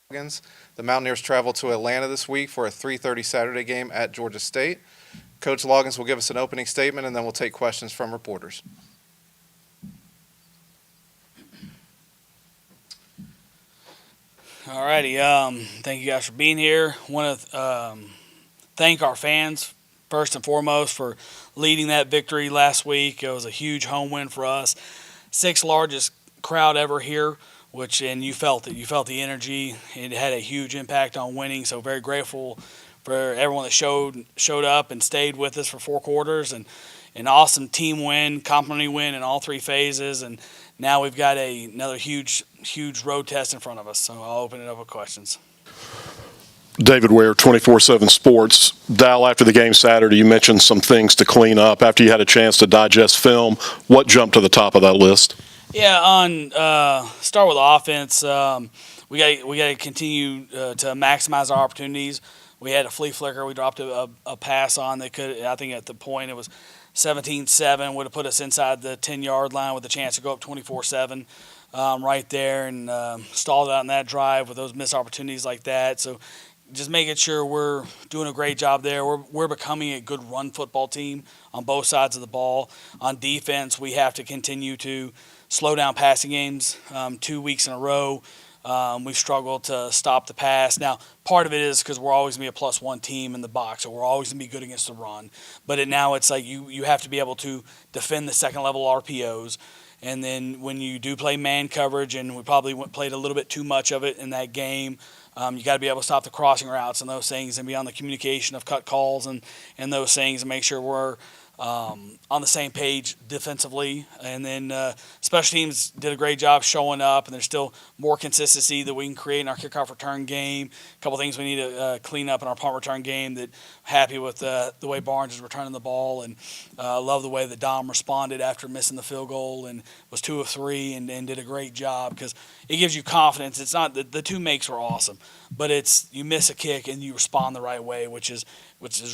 Loggains. The Mountaineers travel to Atlanta this week for a 3:30 Saturday game at Georgia State. Coach Loggains will give us an opening statement, and then we'll take questions from reporters. All righty. Thank you guys for being here. Want to thank our fans first and foremost for leading that victory last week. It was a huge home win for us. Sixth largest crowd ever here, and you felt it. You felt the energy. It had a huge impact on winning. So very grateful for everyone that showed up and stayed with us for 4 quarters, and an awesome team win, complimentary win in all 3 phases. And now we've got another huge road test in front of us. So I'll open it up with questions. David Ware, 24/7 Sports. Dal, after the game Saturday, you mentioned some things to clean up. After you had a chance to digest film, what jumped to the top of that list? Yeah, start with offense. We got to continue to maximize our opportunities. We had a flea flicker. We dropped a pass on that could. I think at the point it was 17-7, would have put us inside the 10-yard line with a chance to go up 24-7 right there, and stalled out in that drive with those missed opportunities like that. So just making sure we're doing a great job there. We're becoming a good run football team on both sides of the ball. On defense, we have to continue to slow down passing games. 2 weeks in a row, we've struggled to stop the pass. Now, part of it is because we're always going to be a +1 team in the box, so we're always going to be good against the run. But now it's like you have to be able to defend the second-level RPOs. And then when you do play man coverage, and we probably played a little bit too much of it in that game, you got to be able to stop the crossing routes and those things, and be on the communication of cut calls and those things, and make sure we're on the same page defensively. And then special teams did a great job showing up, and there's still more consistency that we can create in our kickoff return game. A couple things we need to clean up in our punt return game. That happy with the way Barnes is returning the ball, and love the way that Dom responded after missing the field goal and was 2 of 3 and did a great job, because it gives you confidence. It's not the 2 makes were awesome, but it's you miss a kick and you respond the right way, which is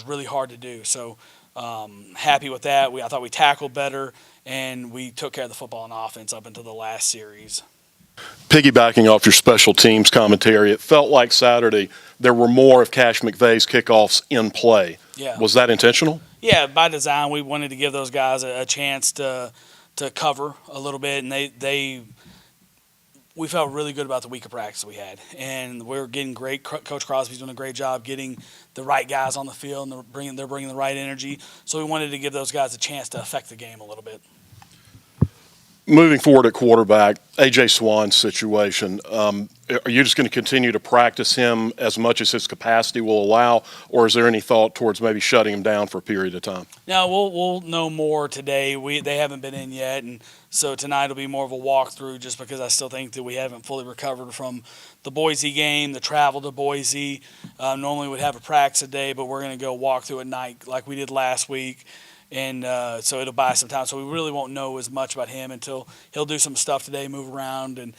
really hard to do. So happy with that. I thought we tackled better, and we took care of the football and offense up until the last series. Piggybacking off your special teams commentary, it felt like Saturday there were more of Cash McVay's kickoffs in play. Yeah. Was that intentional? Yeah, by design. We wanted to give those guys a chance to cover a little bit, and we felt really good about the week of practice we had, and we're getting great. Coach Crosby's doing a great job getting the right guys on the field, and they're bringing the right energy. So we wanted to give those guys a chance to affect the game a little bit. Moving forward at quarterback, A.J. Swann's situation, are you just going to continue to practice him as much as his capacity will allow, or is there any thought towards maybe shutting him down for a period of time? No, we'll know more today. They haven't been in yet, and so tonight will be more of a walkthrough, just because I still think that we haven't fully recovered from the Boise game, the travel to Boise. Normally we'd have a practice a day, but we're going to go walk through at night like we did last week. And so it'll buy some time. So we really won't know as much about him until he'll do some stuff today, move around, and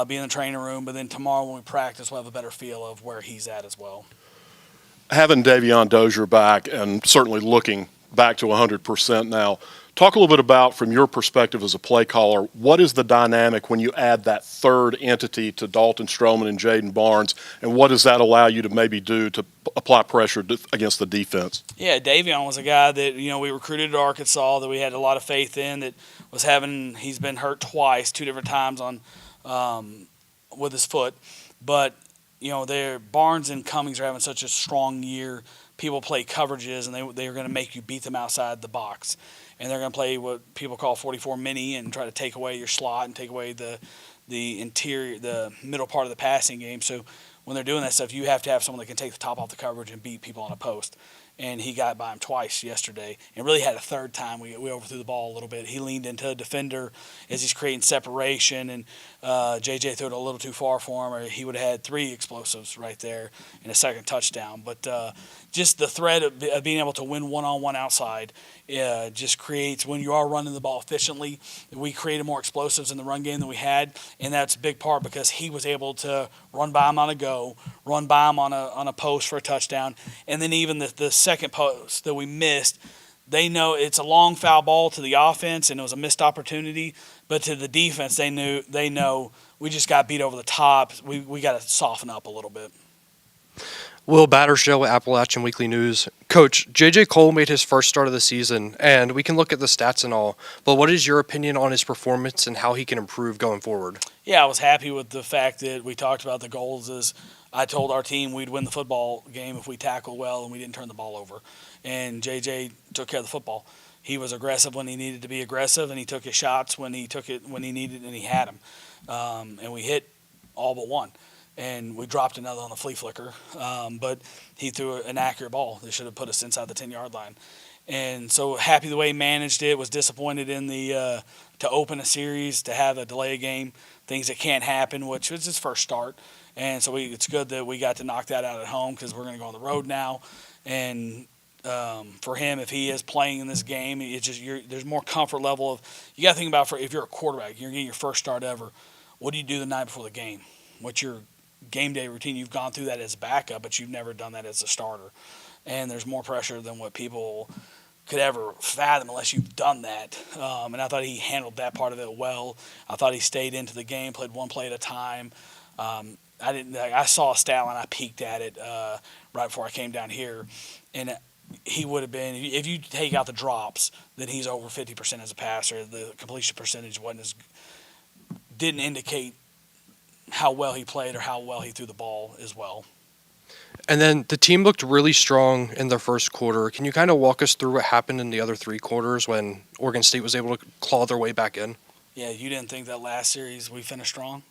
be in the training room. But then tomorrow when we practice, we'll have a better feel of where he's at as well. Having Davion Dozier back, and certainly looking back to 100% now, talk a little bit about, from your perspective as a play caller, what is the dynamic when you add that third entity to Dalton Stroman and Jaden Barnes, and what does that allow you to maybe do to apply pressure against the defense? Yeah, Davion was a guy that we recruited at Arkansas, that we had a lot of faith in, that he's been hurt twice, 2 different times with his foot, but Barnes and Cummings are having such a strong year. People play coverages, and they're going to make you beat them outside the box. And they're going to play what people call 44 mini and try to take away your slot and take away the interior, the middle part of the passing game. So when they're doing that stuff, you have to have someone that can take the top off the coverage and beat people on a post. And he got by him twice yesterday, and really had a third time. We overthrew the ball a little bit. He leaned into a defender as he's creating separation, and J.J. threw it a little too far for him, or he would have had 3 explosives right there and a second touchdown. But just the threat of being able to win one-on-one outside just creates, when you are running the ball efficiently, we created more explosives in the run game than we had, and that's a big part because he was able to run by him on a go, run by him on a post for a touchdown, and then even the second post that we missed, they know it's a long foul ball to the offense and it was a missed opportunity, but to the defense, they know we just got beat over the top. We got to soften up a little bit. Will Battersdale with Appalachian Weekly News. Coach, J.J. Cole made his first start of the season, and we can look at the stats and all, but what is your opinion on his performance and how he can improve going forward? Yeah, I was happy with the fact that we talked about the goals. As I told our team we'd win the football game if we tackled well and we didn't turn the ball over. And J.J. took care of the football. He was aggressive when he needed to be aggressive, and he took his shots when he needed, and he had them. And we hit all but one. And we dropped another on the flea flicker, but he threw an accurate ball that should have put us inside the 10-yard line. And so happy the way he managed it. Was disappointed in the to open a series, to have a delay game, things that can't happen, which was his first start. And so it's good that we got to knock that out at home because we're going to go on the road now. And for him, if he is playing in this game, it's just there's more comfort level of you got to think about if you're a quarterback, you're getting your first start ever. What do you do the night before the game? What's your game day routine? You've gone through that as backup, but you've never done that as a starter. And there's more pressure than what people could ever fathom unless you've done that. And I thought he handled that part of it well. I thought he stayed into the game, played one play at a time. I saw a stat line, I peeked at it right before I came down here, and he would have been, if you take out the drops, then he's over 50% as a passer. The completion percentage didn't indicate how well he played or how well he threw the ball as well. And then the team looked really strong in the first quarter. Can you kind of walk us through what happened in the other three quarters when Oregon State was able to claw their way back in? Yeah, you didn't think that last series we finished strong?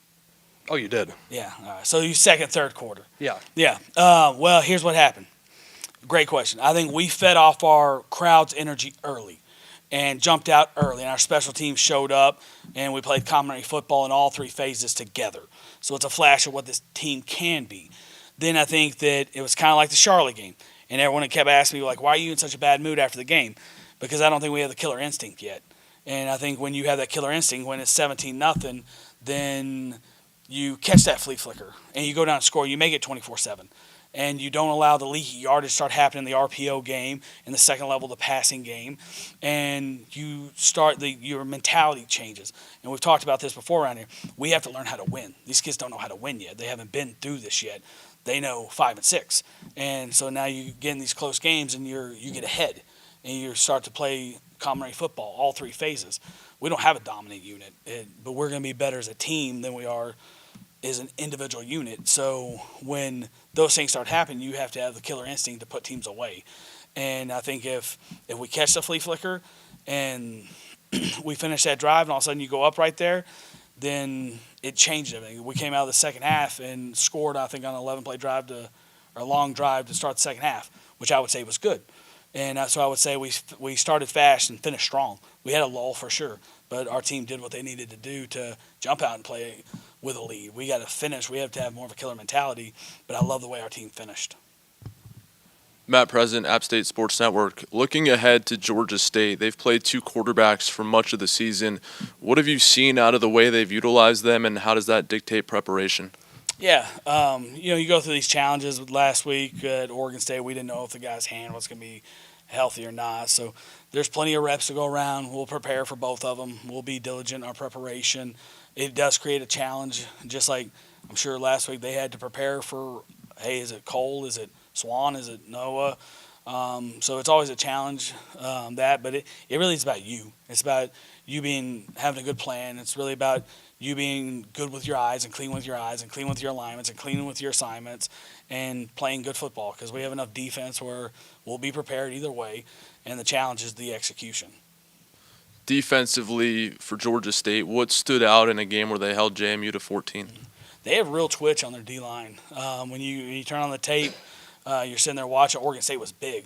Oh, you did? Yeah. All right. So you second, third quarter. Yeah. Yeah. Well, here's what happened. Great question. I think we fed off our crowd's energy early and jumped out early, and our special teams showed up, and we played complimentary football in all three phases together. So it's a flash of what this team can be. Then I think that it was kind of like the Charlotte game, and everyone kept asking me, like, why are you in such a bad mood after the game? Because I don't think we have the killer instinct yet. And I think when you have that killer instinct, when it's 17-0, then you catch that flea flicker, and you go down and score. You make it 24-7. And you don't allow the leaky yardage to start happening in the RPO game, in the second level, the passing game, and you start your mentality changes. And we've talked about this before around here. We have to learn how to win. These kids don't know how to win yet. They haven't been through this yet. They know 5 and 6, and so now you get in these close games and you get ahead, and you start to play complimentary football, all three phases. We don't have a dominant unit, but we're going to be better as a team than we are as an individual unit. So when those things start happening, you have to have the killer instinct to put teams away. And I think if we catch the flea flicker and we finish that drive and all of a sudden you go up right there, then it changed everything. We came out of the second half and scored, I think, on an 11-play drive or a long drive to start the second half, which I would say was good. And so I would say we started fast and finished strong. We had a lull for sure, but our team did what they needed to do to jump out and play with a lead. We got to finish. We have to have more of a killer mentality, but I love the way our team finished. Matt President, App State Sports Network. Looking ahead to Georgia State, they've played two quarterbacks for much of the season. What have you seen out of the way they've utilized them, and how does that dictate preparation? Yeah, you go through these challenges. Last week at Oregon State, we didn't know if the guy's hand was going to be healthy or not. So there's plenty of reps to go around. We'll prepare for both of them. We'll be diligent in our preparation. It does create a challenge, just like I'm sure last week they had to prepare for, hey, is it Cole? Is it Swan? Is it Noah? So it's always a challenge, but it really is about you. It's about you having a good plan. It's really about you being good with your eyes and clean with your eyes and clean with your alignments and clean with your assignments and playing good football, because we have enough defense where we'll be prepared either way, and the challenge is the execution. Defensively for Georgia State, what stood out in a game where they held JMU to 14? They have real twitch on their D-line. When you turn on the tape, you're sitting there watching. Oregon State was big,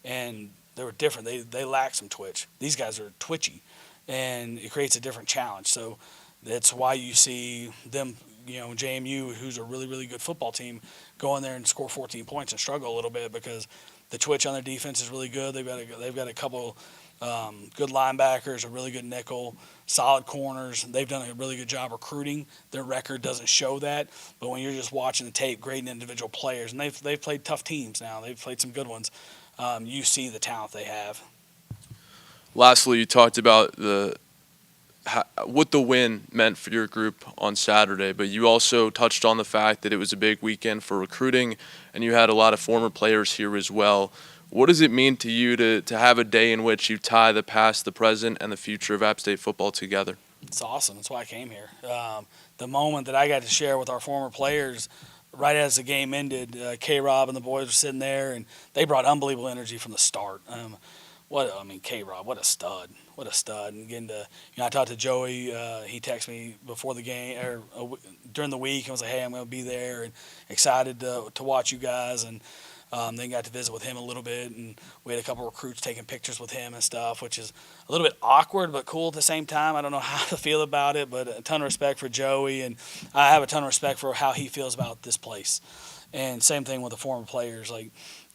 and they were different. They lack some twitch. These guys are twitchy, and it creates a different challenge. So that's why you see them, JMU, who's a really, really good football team, go in there and score 14 points and struggle a little bit because the twitch on their defense is really good. They've got a couple good linebackers, a really good nickel, solid corners. They've done a really good job recruiting. Their record doesn't show that, but when you're just watching the tape, grading individual players, and they've played tough teams now. They've played some good ones. You see the talent they have. Lastly, you talked about what the win meant for your group on Saturday, but you also touched on the fact that it was a big weekend for recruiting, and you had a lot of former players here as well. What does it mean to you to have a day in which you tie the past, the present, and the future of App State football together? It's awesome. That's why I came here. The moment that I got to share with our former players, right as the game ended, K-Rob and the boys were sitting there, and they brought unbelievable energy from the start. K-Rob, what a stud. What a stud. And getting to, I talked to Joey. He texted me before the game, or during the week, and was like, hey, I'm going to be there, and excited to watch you guys. And then got to visit with him a little bit, and we had a couple recruits taking pictures with him and stuff, which is a little bit awkward but cool at the same time. I don't know how to feel about it, but a ton of respect for Joey, and I have a ton of respect for how he feels about this place. And same thing with the former players. Like,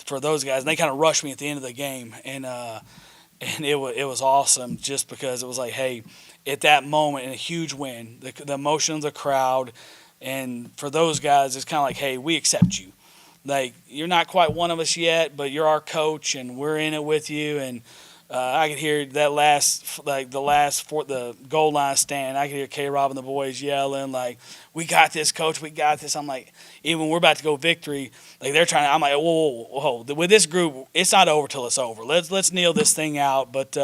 for those guys, and they kind of rushed me at the end of the game, and it was awesome just because it was like, hey, at that moment, in a huge win, the emotion of the crowd, and for those guys, it's kind of like, hey, we accept you. Like, you're not quite one of us yet, but you're our coach, and we're in it with you. And I could hear that the goal line stand. I could hear K-Rob and the boys yelling, like, we got this, coach, we got this. I'm like, even when we're about to go victory, like, they're trying to, I'm like, whoa. With this group, it's not over till it's over. Let's kneel this thing out. But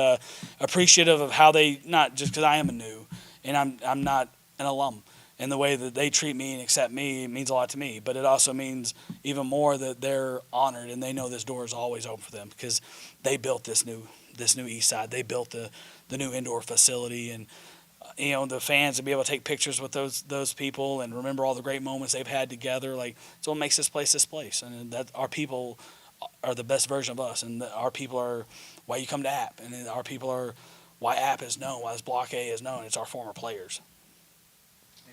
appreciative of how they, not just because I am a new, and I'm not an alum. And the way that they treat me and accept me means a lot to me. But it also means even more that they're honored and they know this door is always open for them because they built this new east side. They built the new indoor facility, and the fans to be able to take pictures with those people and remember all the great moments they've had together. Like, it's what makes this place, and that our people are the best version of us, and our people are why you come to App, and our people are why App is known, why this Block A is known. It's our former players.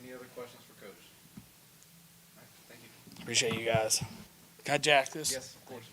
Any other questions for Coach? All right, thank you. Appreciate you guys. Can I jack this? Yes, of course.